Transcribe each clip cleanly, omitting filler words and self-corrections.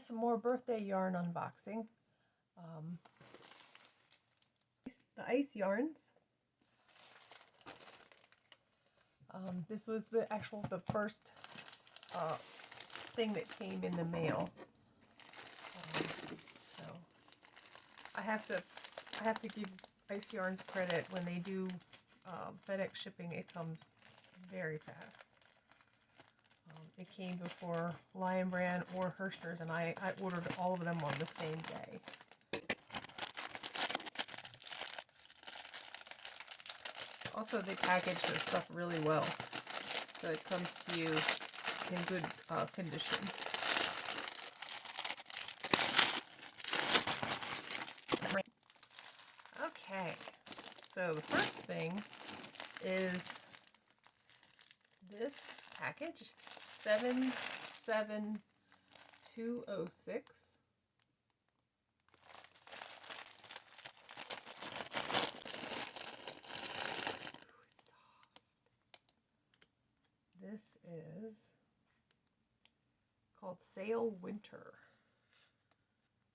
some more birthday yarn unboxing. The ice yarns. This was the first thing that came in the mail. So I have to give Ice Yarns credit. When they do FedEx shipping, it comes very fast. It came before Lion Brand or Hirschner's, and I ordered all of them on the same day. Also, they package their stuff really well, so it comes to you in good condition. Okay, so the first thing is this package, 77206. This is called Sail Winter.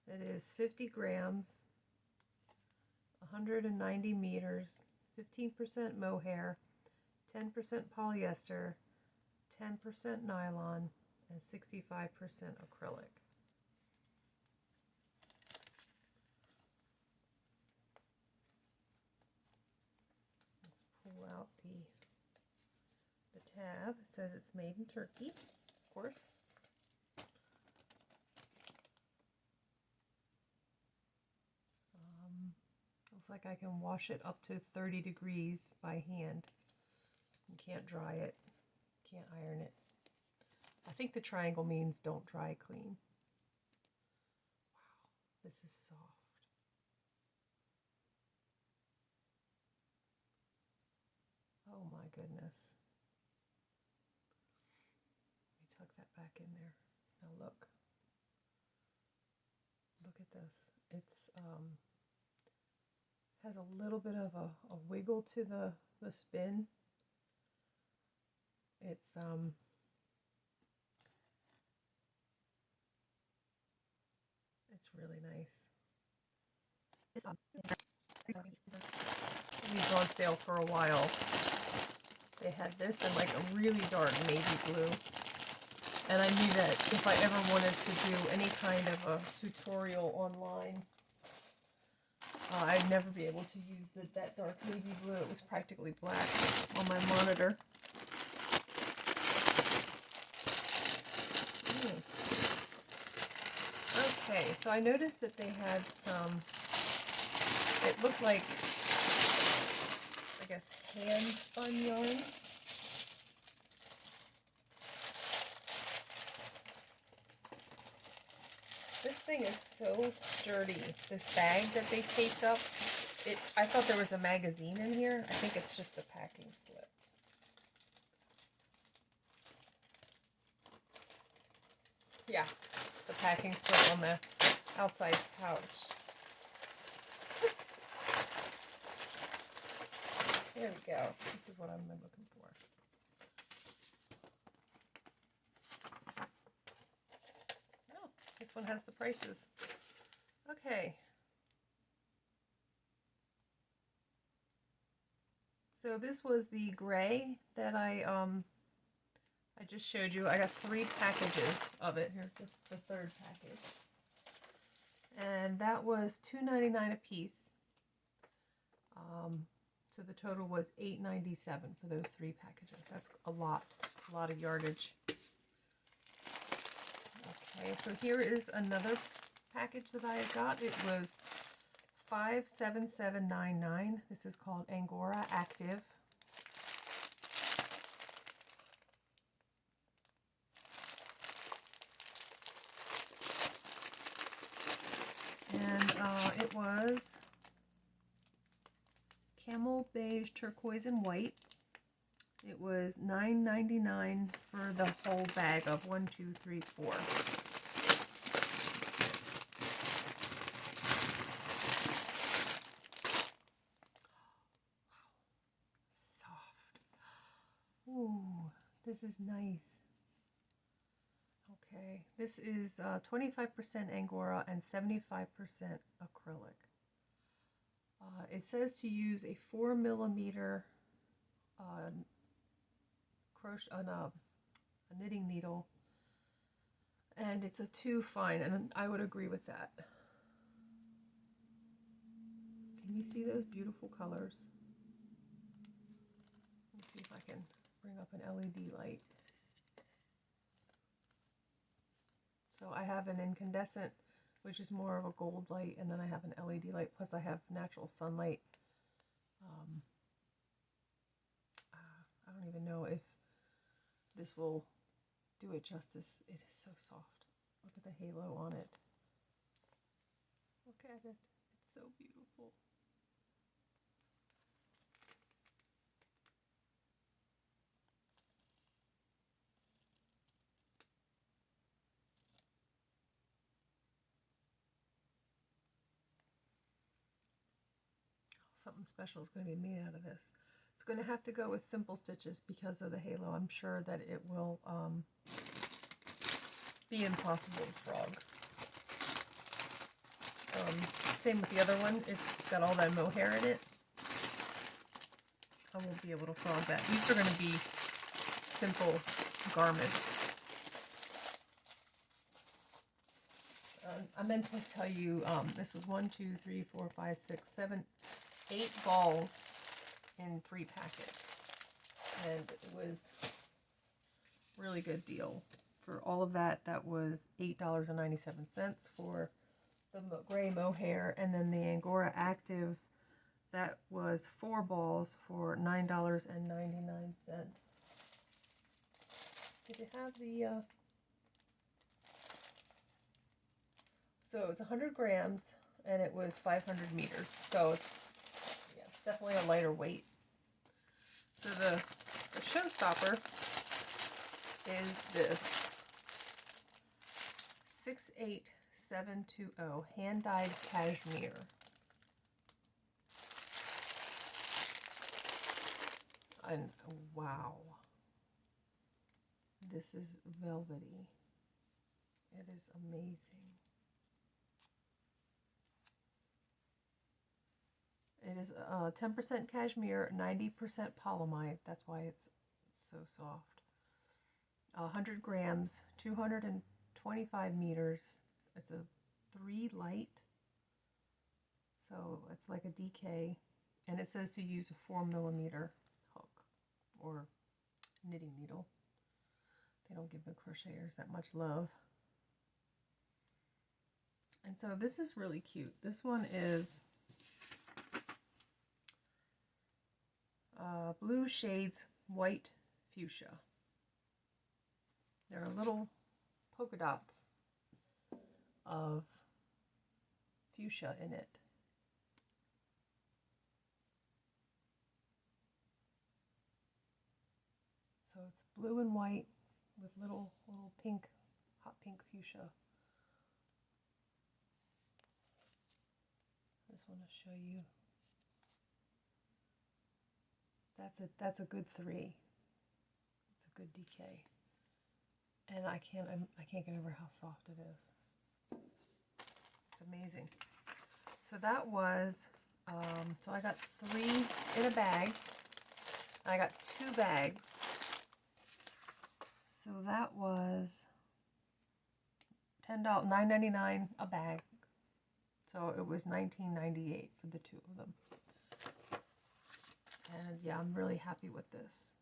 It is 50 grams, 190 meters, 15% mohair, 10% polyester, 10% nylon, and 65% acrylic. Let's pull out the tab. It says it's made in Turkey, of course. Looks like I can wash it up to 30 degrees by hand. You can't dry it, can't iron it. I think the triangle means don't dry clean. Wow, this is soft. Oh my goodness. Let me tuck that back in there. Now look. Look at this. It's has a little bit of a wiggle to the spin. It's really nice. These were on sale for a while. They had this in like a really dark navy blue. And I knew that if I ever wanted to do any kind of a tutorial online, I'd never be able to use that dark navy blue. It was practically black on my monitor. Okay, so I noticed that they had some, it looked like, I guess, hand-spun yarns. This thing is so sturdy. This bag that they taped up, I thought there was a magazine in here. I think it's just a packing slip. Yeah, it's the packing slip on the outside pouch. There we go. This is what I've been looking for. Oh, this one has the prices. Okay. So this was the gray that I just showed you. I got 3 packages of it. Here's the third package. And that was $2.99 a piece. So the total was $8.97 for those 3 packages. That's a lot of yardage. Okay, so here is another package that I got. It was 57799. This is called Angora Active. And it was camel, beige, turquoise, and white. It was $9.99 for the whole bag of 1, 2, 3, 4. Soft. Ooh, this is nice. Okay, this is 25% Angora and 75% acrylic. It says to use a 4 millimeter crochet on a knitting needle, and it's a 2 fine, and I would agree with that. Can you see those beautiful colors? Let's see if I can bring up an LED light. So I have an incandescent, which is more of a gold light, and then I have an LED light, plus I have natural sunlight. I don't even know if this will do it justice. It is so soft. Look at the halo on it. Look at it. It's so beautiful. Something special is going to be made out of this. It's going to have to go with simple stitches because of the halo. I'm sure that it will be impossible to frog. Same with the other one. It's got all that mohair in it. I won't be able to frog that. These are going to be simple garments. I meant to tell you, this was 1, 2, 3, 4, 5, 6, 7, 8 balls in 3 packets, and it was a really good deal for all of that. That was $8.97 for the gray mohair, and then the Angora Active, that was 4 balls for $9.99. Did it have the so it was 100 grams and it was 500 meters, so it's definitely a lighter weight. So the showstopper is this 68720 hand-dyed cashmere. And wow, this is velvety. It is amazing. It is 10% cashmere, 90% polyamide. That's why it's so soft. 100 grams, 225 meters. It's a 3 light. So it's like a DK. And it says to use a 4 millimeter hook or knitting needle. They don't give the crocheters that much love. And so this is really cute. This one is blue shades white fuchsia. There are little polka dots of fuchsia in it. So it's blue and white with little pink, hot pink fuchsia. I just want to show you. That's a good 3. It's a good DK. And I can't get over how soft it is. It's amazing. So that was, so I got 3 in a bag. I got 2 bags. So that was $10, $9.99 a bag. So it was $19.98 for the 2 of them. And yeah, I'm really happy with this.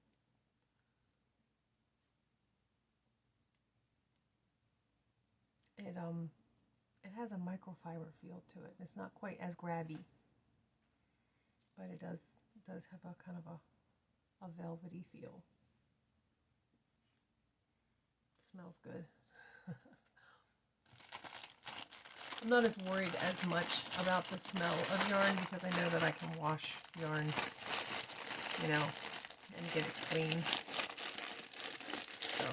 It has a microfiber feel to it. It's not quite as grabby, but it does have a kind of a velvety feel. It smells good. I'm not as worried as much about the smell of yarn because I know that I can wash yarn, you know, and get it clean. So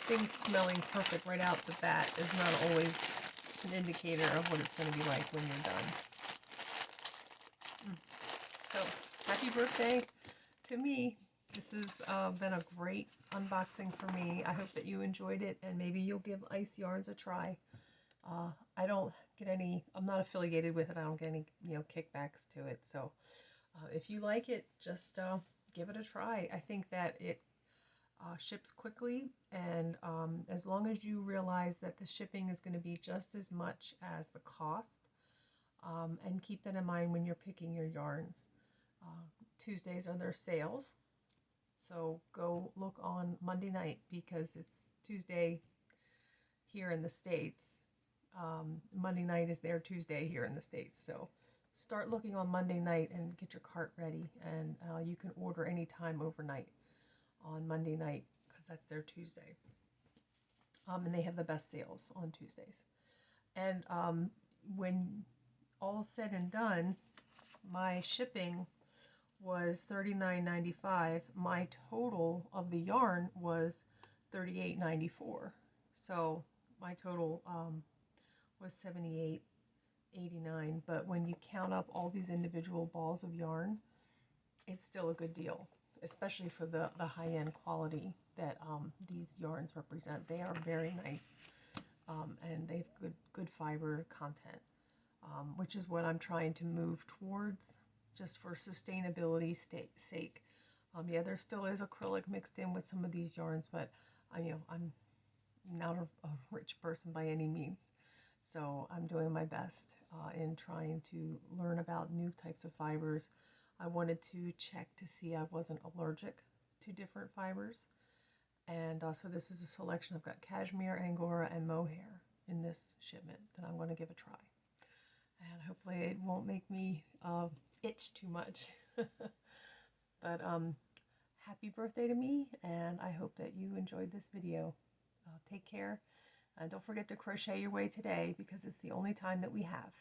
things smelling perfect right out the bat is not always an indicator of what it's going to be like when you're done. So happy birthday to me. This has been a great unboxing for me. I hope that you enjoyed it, and maybe you'll give Ice Yarns a try. I don't get any, I'm not affiliated with it. I don't get any, kickbacks to it. So if you like it, just give it a try. I think that it ships quickly, and as long as you realize that the shipping is going to be just as much as the cost, and keep that in mind when you're picking your yarns. Tuesdays are their sales, so go look on Monday night because it's Tuesday here in the States. Monday night is their Tuesday here in the States, so start looking on Monday night and get your cart ready, and you can order anytime overnight on Monday night because that's their Tuesday. And they have the best sales on Tuesdays. And when all said and done, my shipping was $39.95. My total of the yarn was $38.94. So my total was $78.89. But when you count up all these individual balls of yarn, it's still a good deal, especially for the high-end quality that these yarns represent. They are very nice, and they have good fiber content, which is what I'm trying to move towards, just for sustainability sake. Yeah, there still is acrylic mixed in with some of these yarns, but I'm not a rich person by any means, so I'm doing my best in trying to learn about new types of fibers. I wanted to check to see I wasn't allergic to different fibers, and so this is a selection. I've got cashmere, angora, and mohair in this shipment that I'm going to give a try, and hopefully it won't make me itch too much. But happy birthday to me, and I hope that you enjoyed this video. Take care, and don't forget to crochet your way today because it's the only time that we have.